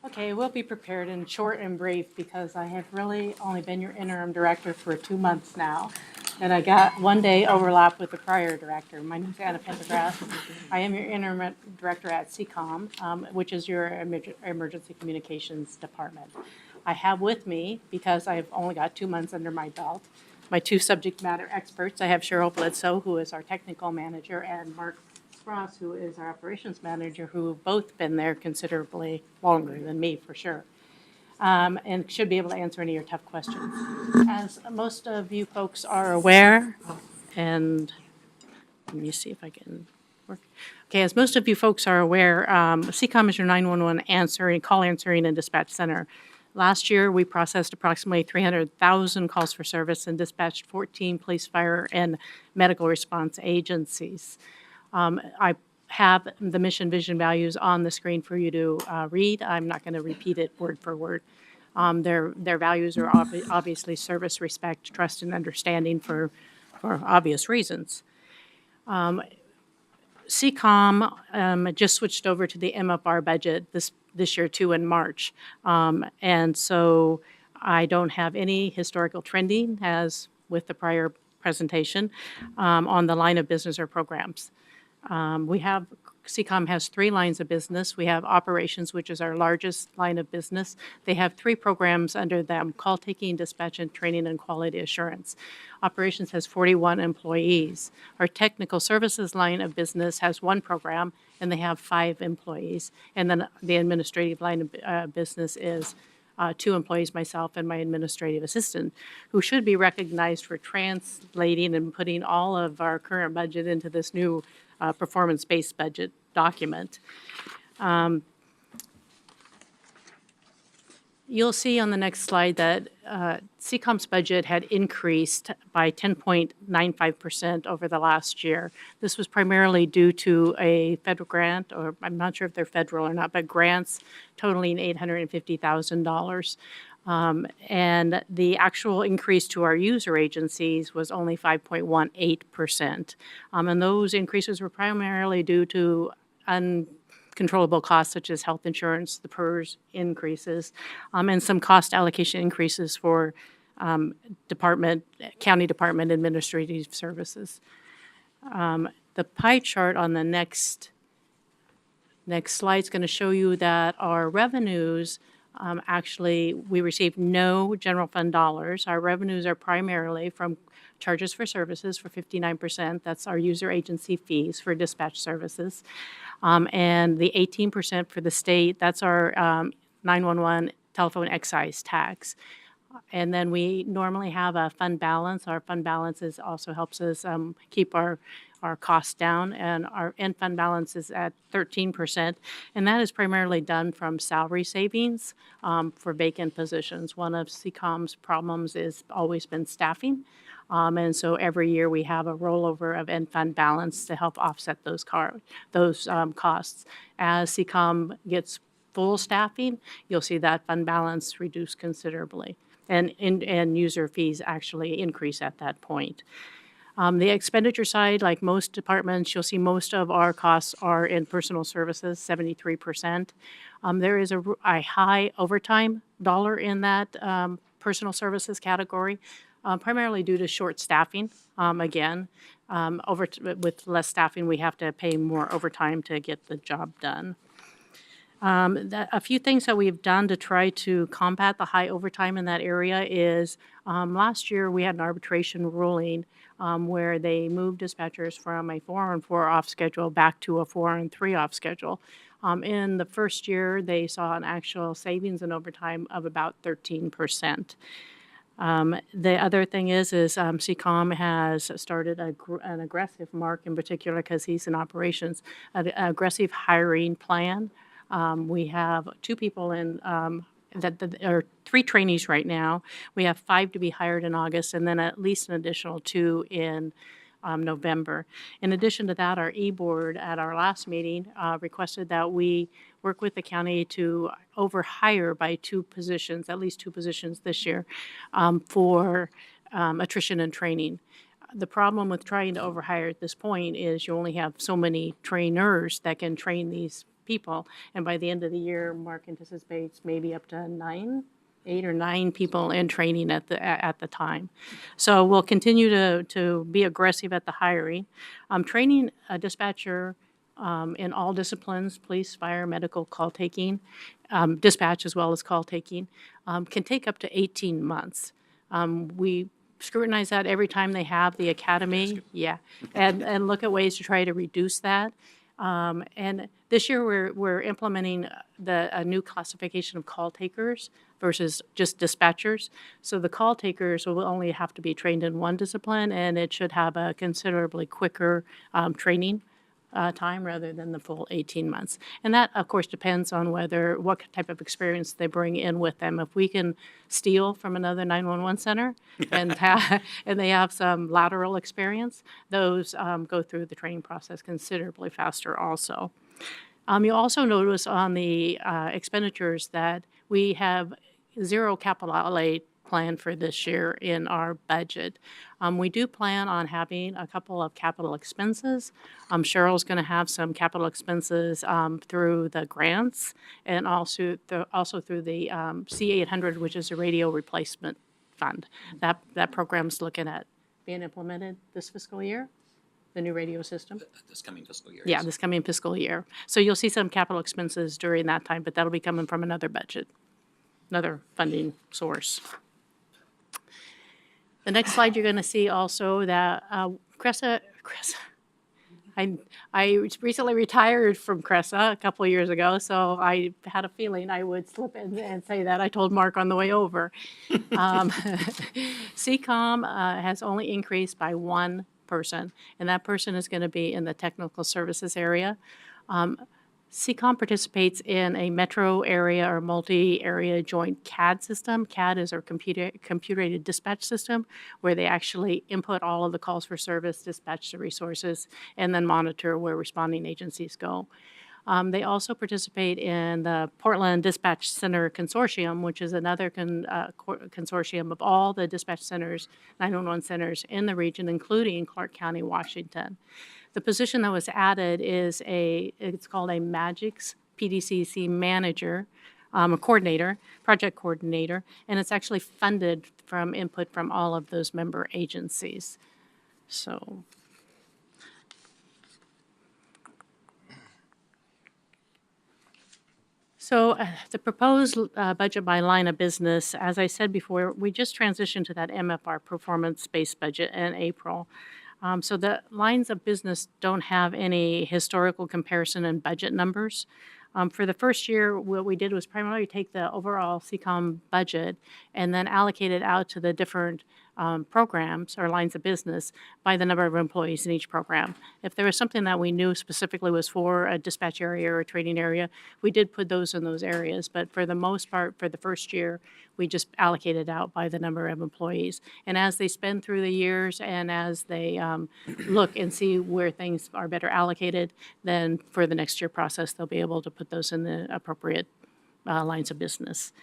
Okay, we'll be prepared and short and brief because I have really only been your interim director for 2 months now. And I got one day overlap with the prior director. My name is Anna Pendergrass. I am your interim director at CCOM, which is your emergency communications department. I have with me, because I've only got 2 months under my belt, my two subject matter experts. I have Cheryl Bledsoe, who is our technical manager, and Mark Ross, who is our operations manager, who have both been there considerably longer than me, for sure, and should be able to answer any of your tough questions. As most of you folks are aware, and let me see if I can work. Okay, as most of you folks are aware, CCOM is your 911 call answering and dispatch center. Last year, we processed approximately 300,000 calls for service and dispatched 14 police, fire, and medical response agencies. I have the mission, vision, values on the screen for you to read. I'm not going to repeat it word for word. Their values are obviously service, respect, trust, and understanding for obvious reasons. CCOM just switched over to the MFR budget this year too in March, and so I don't have any historical trending as with the prior presentation on the line of business or programs. CCOM has 3 lines of business. We have operations, which is our largest line of business. They have 3 programs under them: call taking, dispatch, and training, and quality assurance. Operations has 41 employees. Our technical services line of business has 1 program, and they have 5 employees. And then the administrative line of business is 2 employees, myself and my administrative assistant, who should be recognized for translating and putting all of our current budget into this new performance-based budget document. You'll see on the next slide that CCOM's budget had increased by 10.95% over the last year. This was primarily due to a federal grant, or I'm not sure if they're federal or not, but grants totaling $850,000. And the actual increase to our user agencies was only 5.18%. And those increases were primarily due to uncontrollable costs such as health insurance, the PERS increases, and some cost allocation increases for county department administrative services. The pie chart on the next slide is going to show you that our revenues, actually, we received no general fund dollars. Our revenues are primarily from charges for services for 59%. That's our user agency fees for dispatch services. And the 18% for the state, that's our 911 telephone excise tax. And then we normally have a fund balance. Our fund balance also helps us keep our costs down, and our end fund balance is at 13%, and that is primarily done from salary savings for vacant positions. One of CCOM's problems has always been staffing, and so every year we have a rollover of end fund balance to help offset those costs. As CCOM gets full staffing, you'll see that fund balance reduce considerably, and user fees actually increase at that point. The expenditure side, like most departments, you'll see most of our costs are in personal services, 73%. There is a high overtime dollar in that personal services category, primarily due to short staffing. Again, with less staffing, we have to pay more overtime to get the job done. A few things that we've done to try to combat the high overtime in that area is last year we had an arbitration ruling where they moved dispatchers from a 4-on-4 off schedule back to a 4-on-3 off schedule. In the first year, they saw an actual savings in overtime of about 13%. The other thing is CCOM has started an aggressive, Mark in particular, because he's in operations, an aggressive hiring plan. We have 2 people in or 3 trainees right now. We have 5 to be hired in August, and then at least an additional 2 in November. In addition to that, our e-board at our last meeting requested that we work with the county to overhire by 2 positions, at least 2 positions this year, for attrition and training. The problem with trying to overhire at this point is you only have so many trainers that can train these people. And by the end of the year, Mark anticipates maybe up to 8 or 9 people in training at the time. So we'll continue to be aggressive at the hiring. Training a dispatcher in all disciplines, police, fire, medical, call taking, dispatch as well as call taking, can take up to 18 months. We scrutinize that every time they have the academy, and look at ways to try to reduce that. And this year, we're implementing a new classification of call takers versus just dispatchers. So the call takers will only have to be trained in one discipline, and it should have a considerably quicker training time rather than the full 18 months. And that, of course, depends on what type of experience they bring in with them. If we can steal from another 911 center and they have some lateral experience, those go through the training process considerably faster also. You'll also notice on the expenditures that we have zero capital outlay plan for this year in our budget. We do plan on having a couple of capital expenses. Cheryl's going to have some capital expenses through the grants and also through the C800, which is a radio replacement fund. That program's looking at being implemented this fiscal year, the new radio system. This coming fiscal year. Yeah, this coming fiscal year. So you'll see some capital expenses during that time, but that'll be coming from another budget, another funding source. The next slide, you're going to see also that Cressa, I recently retired from Cressa a couple of years ago, so I had a feeling I would slip in and say that. I told Mark on the way over. CCOM has only increased by one person, and that person is going to be in the technical services area. CCOM participates in a metro area or multi-area joint CAD system. CAD is our computer-aided dispatch system, where they actually input all of the calls for service, dispatch the resources, and then monitor where responding agencies go. They also participate in the Portland Dispatch Center Consortium, which is another consortium of all the dispatch centers, 911 centers in the region, including Clark County, Washington. The position that was added is it's called a Magix PDCC manager, a coordinator, project coordinator, and it's actually funded from input from all of those member agencies. So the proposed budget by line of business, as I said before, we just transitioned to that MFR performance-based budget in April. So the lines of business don't have any historical comparison in budget numbers. For the first year, what we did was primarily take the overall CCOM budget and then allocate it out to the different programs or lines of business by the number of employees in each program. If there was something that we knew specifically was for a dispatch area or a training area, we did put those in those areas. But for the most part, for the first year, we just allocated out by the number of employees. And as they spend through the years and as they look and see where things are better allocated, then for the next year process, they'll be able to put those in the appropriate lines of business.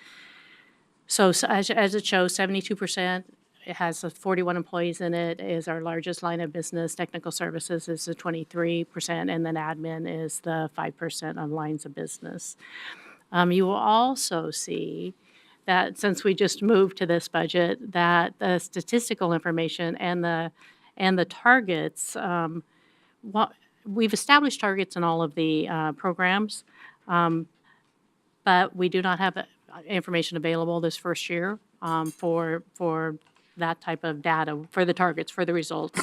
So as it shows, 72%. It has 41 employees in it, is our largest line of business. Technical services is the 23%, and then admin is the 5% of lines of business. You will also see that since we just moved to this budget, that the statistical information and the targets, we've established targets in all of the programs, but we do not have information available this first year for that type of data, for the targets, for the results.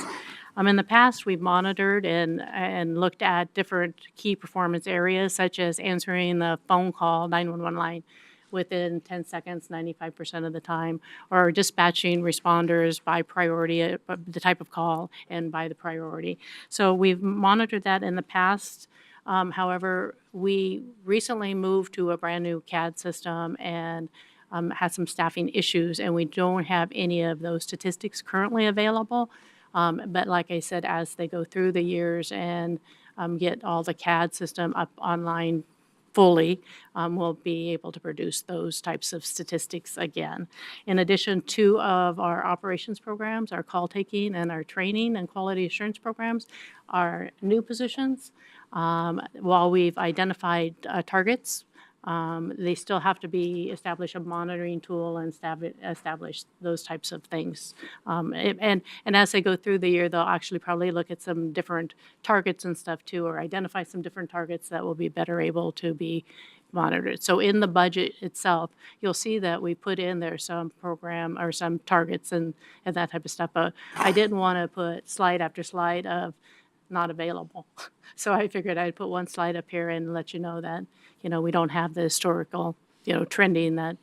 In the past, we've monitored and looked at different key performance areas, such as answering the phone call, 911 line, within 10 seconds, 95% of the time, or dispatching responders by priority, the type of call, and by the priority. So we've monitored that in the past. However, we recently moved to a brand new CAD system and had some staffing issues, and we don't have any of those statistics currently available. But like I said, as they go through the years and get all the CAD system up online fully, we'll be able to produce those types of statistics again. In addition, 2 of our operations programs, our call taking and our training and quality assurance programs, are new positions. While we've identified targets, they still have to establish a monitoring tool and establish those types of things. And as they go through the year, they'll actually probably look at some different targets and stuff too, or identify some different targets that will be better able to be monitored. So in the budget itself, you'll see that we put in there some program or some targets and that type of stuff. But I didn't want to put slide after slide of not available. So I figured I'd put one slide up here and let you know that, we don't have the historical, trending that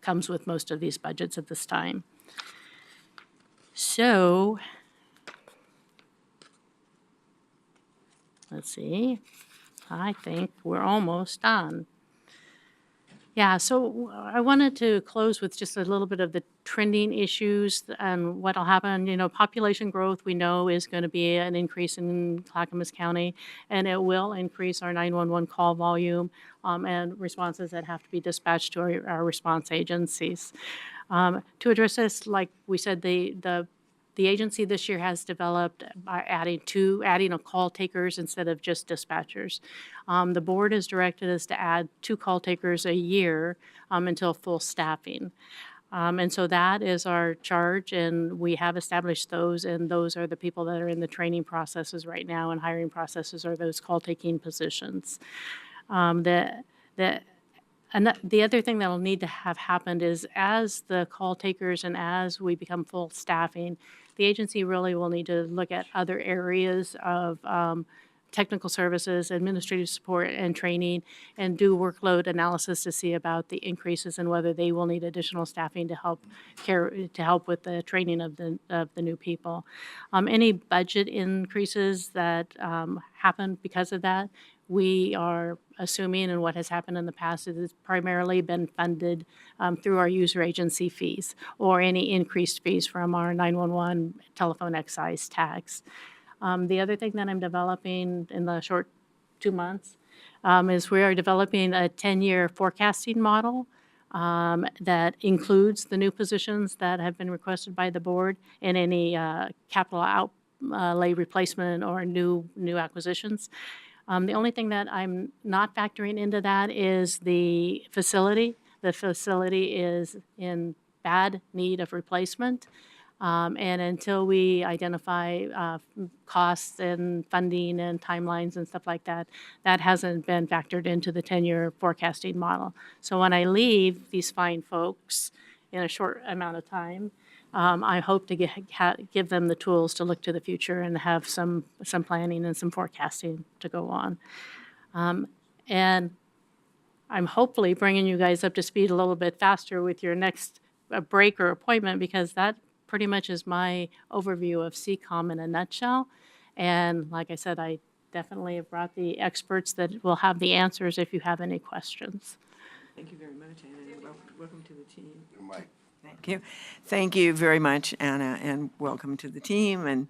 comes with most of these budgets at this time. So, let's see. I think we're almost done. Yeah, so I wanted to close with just a little bit of the trending issues and what'll happen. Population growth we know is going to be an increase in Clackamas County, and it will increase our 911 call volume and responses that have to be dispatched to our response agencies. To address this, like we said, the agency this year has developed by adding a call takers instead of just dispatchers. The board has directed us to add 2 call takers a year until full staffing. And so that is our charge, and we have established those, and those are the people that are in the training processes right now and hiring processes are those call taking positions. The other thing that will need to have happened is as the call takers and as we become full staffing, the agency really will need to look at other areas of technical services, administrative support, and training, and do workload analysis to see about the increases and whether they will need additional staffing to help with the training of the new people. Any budget increases that happen because of that, we are assuming, and what has happened in the past is it's primarily been funded through our user agency fees or any increased fees from our 911 telephone excise tax. The other thing that I'm developing in the short 2 months is we are developing a 10-year forecasting model that includes the new positions that have been requested by the board and any capital outlay replacement or new acquisitions. The only thing that I'm not factoring into that is the facility. The facility is in bad need of replacement. And until we identify costs and funding and timelines and stuff like that, that hasn't been factored into the 10-year forecasting model. So when I leave these fine folks in a short amount of time, I hope to give them the tools to look to the future and have some planning and some forecasting to go on. And I'm hopefully bringing you guys up to speed a little bit faster with your next break or appointment, because that pretty much is my overview of CCOM in a nutshell. And like I said, I definitely have brought the experts that will have the answers if you have any questions. Thank you very much, Anna, and welcome to the team. Mike. Thank you. Thank you very much, Anna, and welcome to the team. And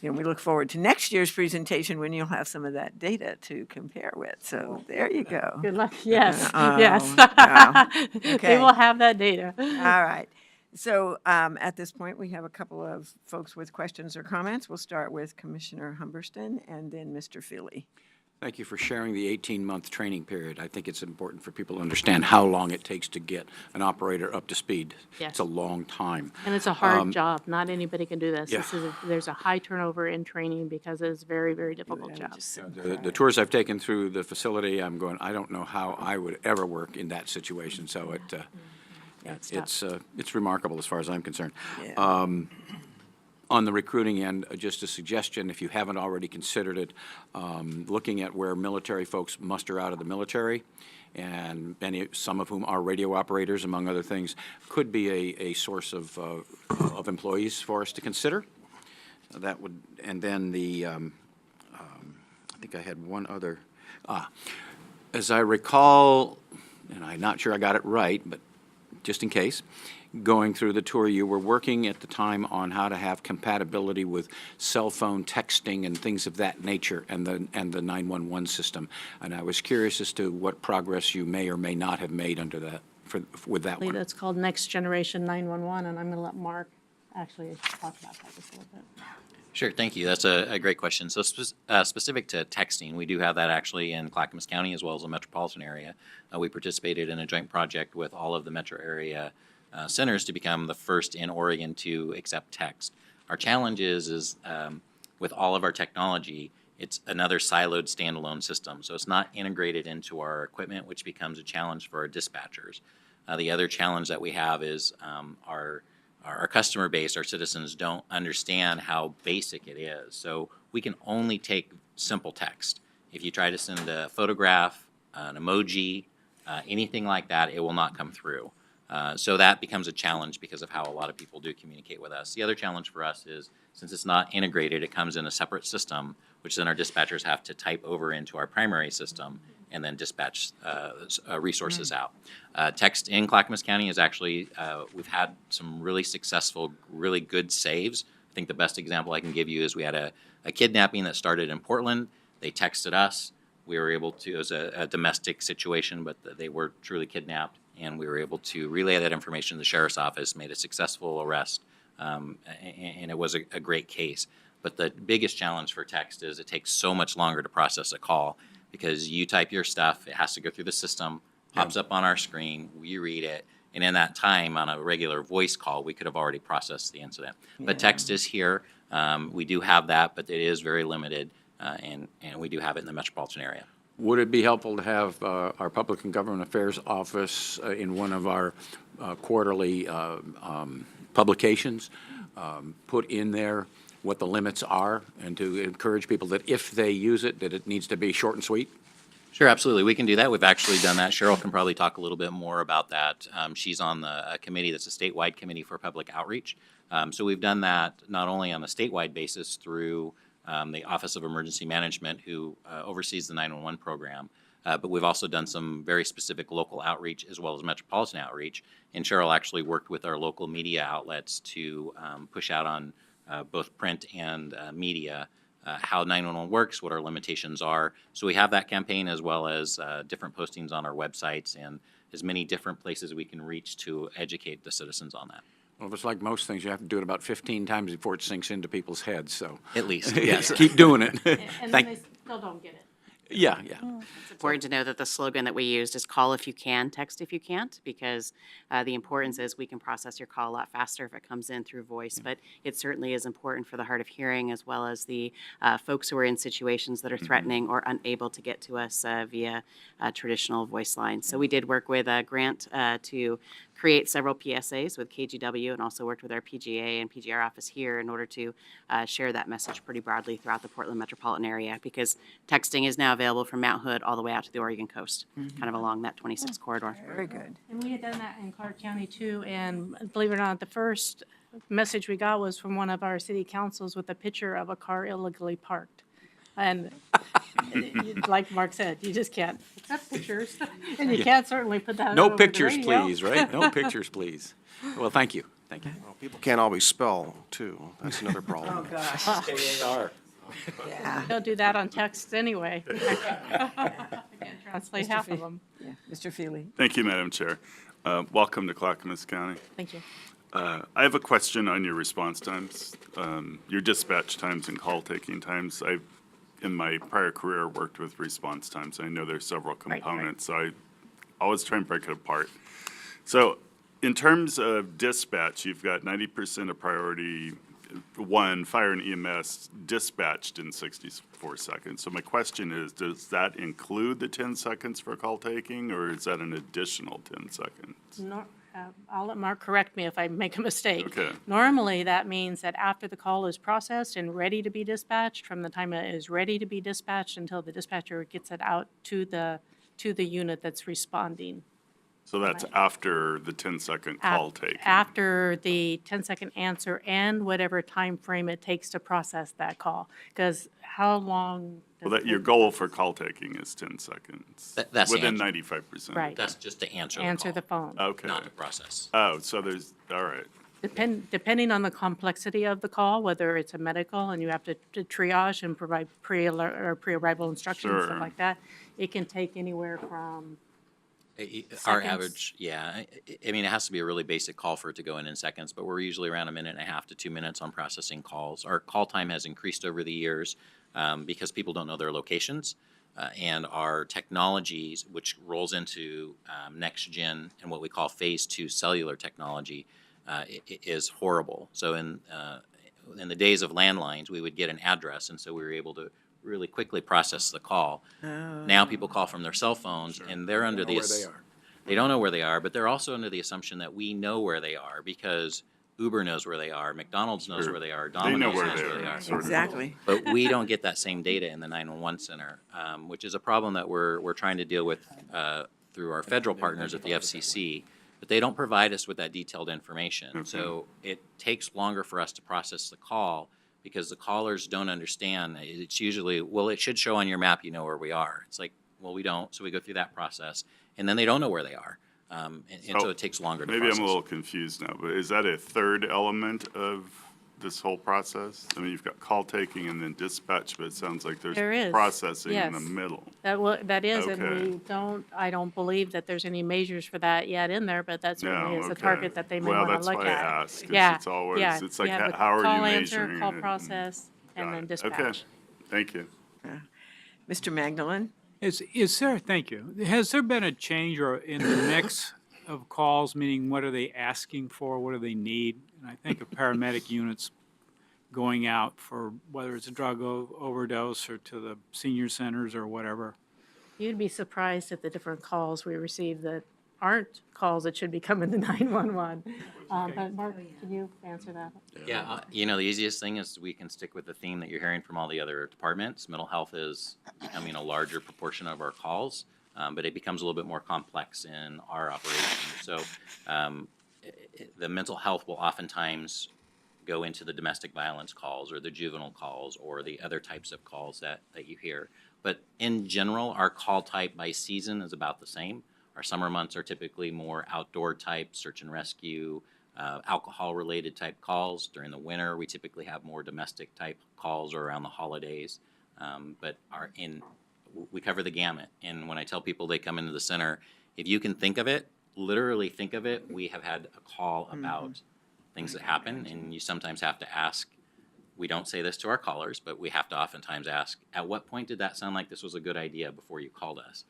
we look forward to next year's presentation when you'll have some of that data to compare with. So there you go. Good luck. Yes, Oh, yes. wow. They Okay. will have that data. All right. So at this point, we have a couple of folks with questions or comments. We'll start with Commissioner Humberston and then Mr. Feely. Thank you for sharing the 18-month training period. I think it's important for people to understand how long it takes to get an operator up to speed. Yes. It's a long time. And it's a hard job. Not anybody can do this. Yeah. There's a high turnover in training because it's a very, very difficult job. The tours I've taken through the facility, I'm going, I don't know how I would ever work in that situation. So it's remarkable as far as I'm concerned. Yeah. On the recruiting end, just a suggestion, if you haven't already considered it, looking at where military folks muster out of the military, and some of whom are radio operators, among other things, could be a source of employees for us to consider. That would, and then I think I had one other. As I recall, and I'm not sure I got it right, but just in case, going through the tour, you were working at the time on how to have compatibility with cell phone texting and things of that nature and the 911 system. And I was curious as to what progress you may or may not have made under that, with that I believe one. that's called Next Generation 911, and I'm going to let Mark actually talk about that just a little bit. Sure, thank you. That's a great question. So specific to texting, we do have that actually in Clackamas County as well as the metropolitan area. We participated in a joint project with all of the metro area centers to become the first in Oregon to accept text. Our challenge is with all of our technology, it's another siloed standalone system. So it's not integrated into our equipment, which becomes a challenge for our dispatchers. The other challenge that we have is our customer base, our citizens, don't understand how basic it is. So we can only take simple text. If you try to send a photograph, an emoji, anything like that, it will not come through. So that becomes a challenge because of how a lot of people do communicate with us. The other challenge for us is, since it's not integrated, it comes in a separate system, which then our dispatchers have to type over into our primary system and then dispatch resources out. Text in Clackamas County is actually, we've had some really successful, really good saves. I think the best example I can give you is we had a kidnapping that started in Portland. They texted us. We were able to, it was a domestic situation, but they were truly kidnapped, and we were able to relay that information to the sheriff's office, made a successful arrest, and it was a great case. But the biggest challenge for text is it takes so much longer to process a call, because you type your stuff, it has to go through the system, pops up on our screen, we read it, and in that time, on a regular voice call, we could have already processed the incident. But text is here. We do have that, but it is very limited, and we do have it in the metropolitan area. Would it be helpful to have our Public and Government Affairs Office in one of our quarterly publications put in there what the limits are, and to encourage people that if they use it, that it needs to be short and sweet? Sure, absolutely. We can do that. We've actually done that. Cheryl can probably talk a little bit more about that. She's on a committee that's a statewide committee for public outreach. So we've done that not only on a statewide basis through the Office of Emergency Management, who oversees the 911 program, but we've also done some very specific local outreach as well as metropolitan outreach. And Cheryl actually worked with our local media outlets to push out on both print and media how 911 works, what our limitations are. So we have that campaign as well as different postings on our websites and as many different places we can reach to educate the citizens on that. Well, if it's like most things, you have to do it about 15 times before it sinks into people's heads, so. At least, yes. Keep doing it. And then they still don't get it. Yeah. It's important to know that the slogan that we used is call if you can, text if you can't, because the importance is we can process your call a lot faster if it comes in through voice, but it certainly is important for the hard of hearing as well as the folks who are in situations that are threatening or unable to get to us via traditional voice lines. So we did work with a grant to create several PSAs with KGW, and also worked with our PGA and PGR office here in order to share that message pretty broadly throughout the Portland metropolitan area, because texting is now available from Mount Hood all the way out to the Oregon coast, kind of along that 26 corridor. Very good. And we had done that in Clark County too, and believe it or not, the first message we got was from one of our city councils with a picture of a car illegally parked. And like Mark said, you just can't accept pictures, and you can't certainly put that No over the pictures, radio. please, right? No pictures, please. Well, thank you. Thank you. Well, people can't always spell, too. That's another problem. Gosh, KAR. yeah. They'll do that on text anyway. I can't translate half of them. Yeah. Mr. Feely. Thank you, Madam Chair. Welcome to Clackamas County. Thank you. I have a question on your response times, your dispatch times and call taking times. I, in my prior career, worked with response times. I know there's several right. components. So I always try and break it apart. So in terms of dispatch, you've got 90% of priority one, fire and EMS dispatched in 64 seconds. So my question is, does that include the 10 seconds for call taking, or is that an additional 10 seconds? I'll let Mark correct me if I make a mistake. Okay. Normally, that means that after the call is processed and ready to be dispatched, from the time it is ready to be dispatched until the dispatcher gets it out to the unit that's responding. So that's after the 10-second call taking. After the 10-second answer and whatever time frame it takes to process that call. Because how long Well, does that, your goal for call taking is 10 seconds. That's the within answer. 95%. Right. That's just to answer answer the the call, phone? Okay. not to process. Oh, so there's, all right. Depending on the complexity of the call, whether it's a medical and you have to triage and provide pre-arrival instructions, Sure. stuff like that, it can take anywhere from Our Seconds. average, yeah, I mean, it has to be a really basic call for it to go in seconds, but we're usually around 1.5 to 2 minutes on processing calls. Our call time has increased over the years because people don't know their locations. And our technologies, which rolls into next gen and what we call phase 2 cellular technology, is horrible. So in the days of landlines, we would get an address, and so we were able to really quickly process the call. Now people call from their cell phones, and they're under the where they are. They don't know where they are, but they're also under the assumption that we know where they are because Uber knows where they are, McDonald's knows Sure. where they are, They know Domino's where knows they where they are, are. sort of. Exactly. But we don't get that same data in the 911 center, which is a problem that we're trying to deal with through our federal partners at the FCC. But they don't provide us with that detailed information. So it takes longer for us to process the call because the callers don't understand. It's usually, well, it should show on your map you know where we are. It's like, well, we don't. So we go through that process. And then they don't know where they are. And so it takes longer to Maybe process. I'm a little confused now, but is that a third element of this whole process? I mean, you've got call taking and then dispatch, but it sounds like There there's is, processing in the yes. middle. That is, and Okay. I don't believe that there's any measures for that yet in there, but that certainly is a target that they may Well, want to look that's why at. I asked, 'cause Yeah, it's always, yeah, it's like, you have the how are you call answer, measuring call it? process, and Got then it. Okay, dispatch. thank you. Mr. Magdalene? Is there, thank you, has there been a change or in the mix of calls, meaning what are they asking for, what do they need? And I think of paramedic units going out for whether it's a drug overdose or to the senior centers or whatever. You'd be surprised at the different calls we receive that aren't calls that should be coming to 911. But Mark, can you answer that? Yeah, you know, the easiest thing is we can stick with the theme that you're hearing from all the other departments. Mental health is becoming a larger proportion of our calls, but it becomes a little bit more complex in our operation. So the mental health will oftentimes go into the domestic violence calls or the juvenile calls or the other types of calls that you hear. But in general, our call type by season is about the same. Our summer months are typically more outdoor type, search and rescue, alcohol-related type calls. During the winter, we typically have more domestic type calls or around the holidays. But we cover the gamut. And when I tell people they come into the center, if you can think of it, literally think of it, we have had a call about things that happen, and you sometimes have to ask. We don't say this to our callers, but we have to oftentimes ask, at what point did that sound like this was a good idea before you called us?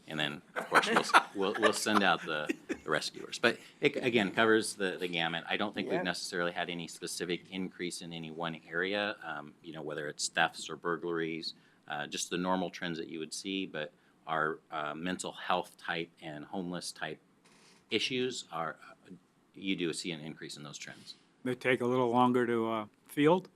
And then, of course, we'll send out the rescuers. But it, again, covers the gamut. I don't think we've necessarily had any specific increase in any one area, you know, whether it's thefts or burglaries, just the normal trends that you would see. But our mental health type and homeless type issues are, you do see an increase in those trends. They take a little longer to field?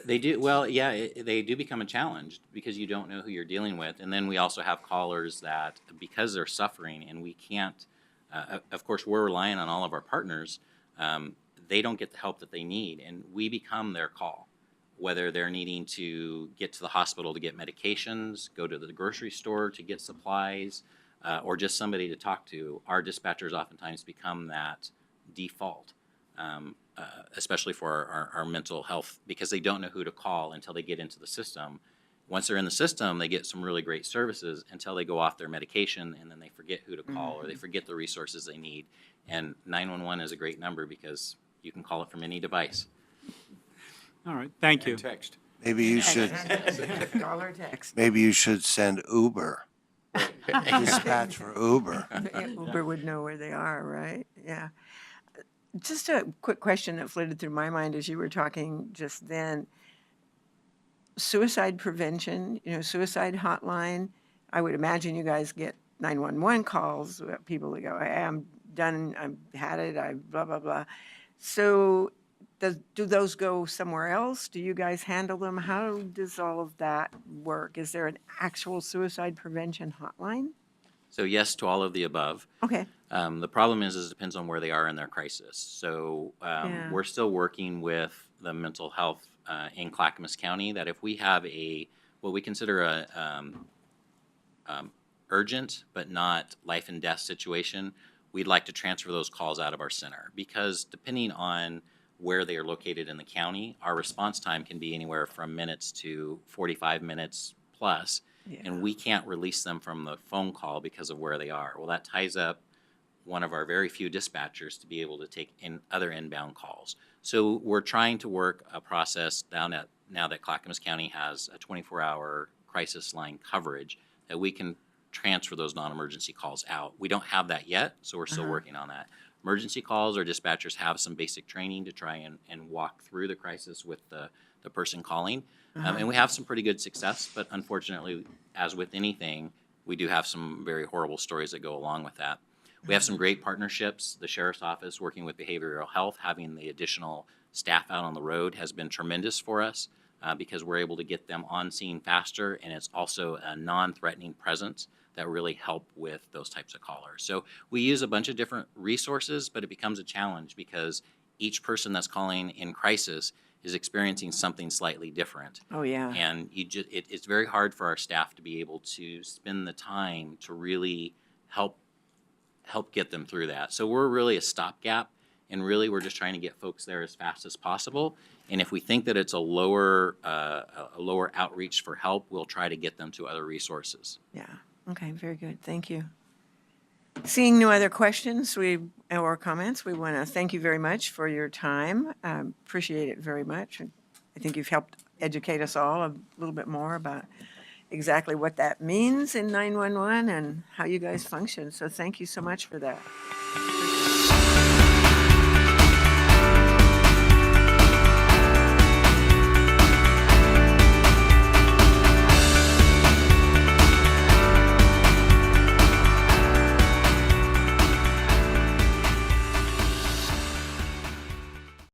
They do, well, yeah, they do become a challenge because you don't know who you're dealing with. And then we also have callers that, because they're suffering and we can't, of course, we're relying on all of our partners, they don't get the help that they need. And we become their call, whether they're needing to get to the hospital to get medications, go to the grocery store to get supplies, or just somebody to talk to. Our dispatchers oftentimes become that default. Especially for our mental health, because they don't know who to call until they get into the system. Once they're in the system, they get some really great services until they go off their medication, and then they forget who to call or they forget the resources they need. And 911 is a great number because you can call it from any device. All right, thank you. And text. Maybe you should, Dollar text. maybe you should send Uber. Dispatch for Uber. Uber would know where they are, right? Yeah. Just a quick question that flitted through my mind as you were talking just then. Suicide prevention, you know, suicide hotline. I would imagine you guys get 911 calls, people that go, hey, I'm done, I've had it, I blah, blah, blah. So do those go somewhere else? Do you guys handle them? How does all of that work? Is there an actual suicide prevention hotline? So yes to all of the above. Okay, The problem is it depends on where they are in their crisis. So Yeah. we're still working with the mental health in Clackamas County that if we have what we consider a urgent but not life and death situation, we'd like to transfer those calls out of our center because depending on where they are located in the county, our response time can be anywhere from minutes to 45 minutes plus, and we can't release them from the phone call because of where they are. Well, that ties up one of our very few dispatchers to be able to take in other inbound calls. So we're trying to work a process now that Clackamas County has a 24-hour crisis line coverage that we can transfer those non-emergency calls out. We don't have that yet, so we're still working on that. Emergency calls, our dispatchers have some basic training to try and walk through the crisis with the person calling. And we have some pretty good success, but unfortunately, as with anything, we do have some very horrible stories that go along with that. We have some great partnerships. The Sheriff's Office working with behavioral health, having the additional staff out on the road has been tremendous for us because we're able to get them on scene faster, and it's also a non-threatening presence that really help with those types of callers. So we use a bunch of different resources, but it becomes a challenge because each person that's calling in crisis is experiencing something slightly different. oh, yeah. And it's very hard for our staff to be able to spend the time to really help get them through that. So we're really a stopgap, and really we're just trying to get folks there as fast as possible. And if we think that it's a lower outreach for help, we'll try to get them to other resources. Yeah, okay, very good, thank you. Seeing no other questions or comments, we want to thank you very much for your time. Appreciate it very much. And I think you've helped educate us all a little bit more about exactly what that means in 911 and how you guys function. So thank you so much for that.